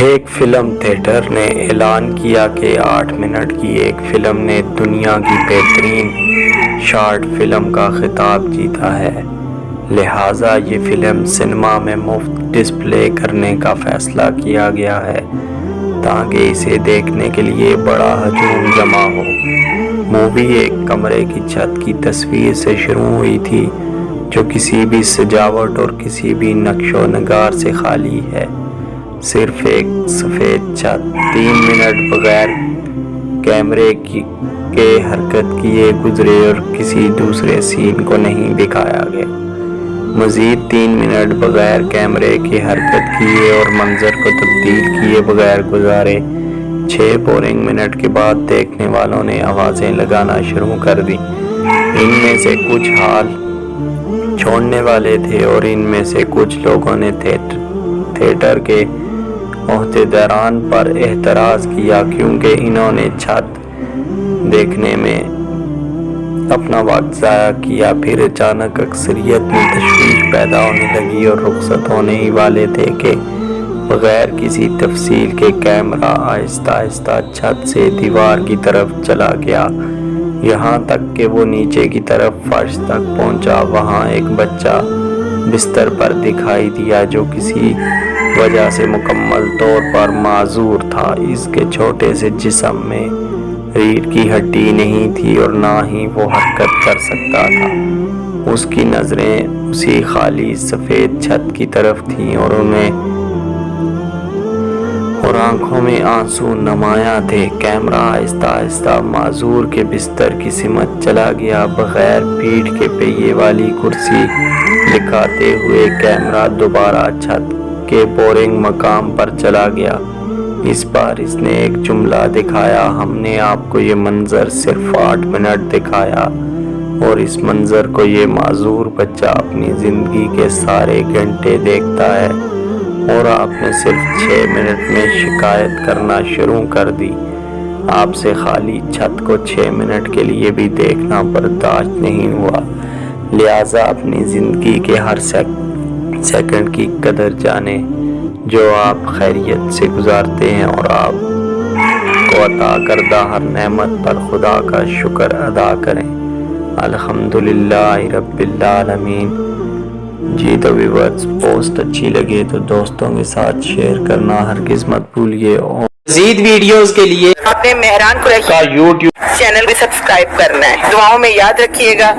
ایک film theatre نے اعلان کیا کہ 8 منٹ کی ایک فلم نے دنیا کی بہترین شارٹ فلم کا خطاب جیتا ہے، لہٰذا یہ فلم سنیما میں مفت ڈسپلے کرنے کا فیصلہ کیا گیا ہے تاکہ اسے دیکھنے کے لیے بڑا ہجوم جمع ہو۔ مووی ایک کمرے کی چھت کی تصویر سے شروع ہوئی تھی جو کسی بھی سجاوٹ اور کسی بھی نقش و نگار سے خالی ہے، صرف ایک سفید چھت۔ 3 منٹ بغیر کیمرے کے حرکت کیے گزرے اور کسی دوسرے سین کو نہیں دکھایا گیا۔ مزید 3 منٹ بغیر کیمرے کی حرکت کیے اور منظر کو تبدیل کیے بغیر گزارے۔ 6 بورنگ منٹ کے بعد دیکھنے والوں نے آوازیں لگانا شروع کر دی۔ ان میں سے کچھ ہال چھوڑنے والے تھے اور ان میں سے کچھ لوگوں نے تھیٹر کے عہدیداران پر اعتراض کیا کیونکہ انہوں نے چھت دیکھنے میں اپنا وقت ضائع کیا۔ پھر اچانک اکثریت میں تشویش پیدا ہونے لگی اور رخصت ہونے ہی والے تھے کہ بغیر کسی تفصیل کے کیمرہ آہستہ آہستہ چھت سے دیوار کی طرف چلا گیا، یہاں تک کہ وہ نیچے کی طرف فرش تک پہنچا۔ وہاں ایک بچہ بستر پر دکھائی دیا جو کسی وجہ سے مکمل طور پر معذور تھا۔ اس کے چھوٹے سے جسم میں ریڑھ کی ہڈی نہیں تھی اور نہ ہی وہ حرکت کر سکتا تھا۔ اس کی نظریں اسی خالی سفید چھت کی طرف تھیں اور آنکھوں میں آنسو نمایاں تھے۔ کیمرہ آہستہ آہستہ معذور کے بستر کی سمت چلا گیا۔ بغیر پیٹھ کے پہیے والی کرسی دکھاتے ہوئے کیمرہ دوبارہ چھت کے بورنگ مقام پر چلا گیا۔ اس بار اس نے ایک جملہ دکھایا: ہم نے آپ کو یہ منظر صرف 8 منٹ دکھایا اور اس منظر کو یہ معذور بچہ اپنی زندگی کے سارے گھنٹے دیکھتا ہے اور آپ نے صرف 6 منٹ میں شکایت کرنا شروع کر دی۔ آپ سے خالی چھت کو 6 منٹ کے لیے بھی دیکھنا برداشت نہیں ہوا، لہٰذا اپنی زندگی کے ہر سیکنڈ کی قدر جانیں جو آپ خیریت سے گزارتے ہیں اور آپ کو عطا کردہ ہر نعمت پر خدا کا شکر ادا کریں۔ الحمدللہ رب العالمین۔ جی تو ویورز، پوسٹ اچھی لگے تو دوستوں کے ساتھ شیئر کرنا ہرگز مت بھولیے اور مزید ویڈیوز کے لیے اپنے مہران قریشی کا YouTube چینل بھی سبسکرائب کرنا ہے۔ دعاؤں میں یاد رکھیے گا۔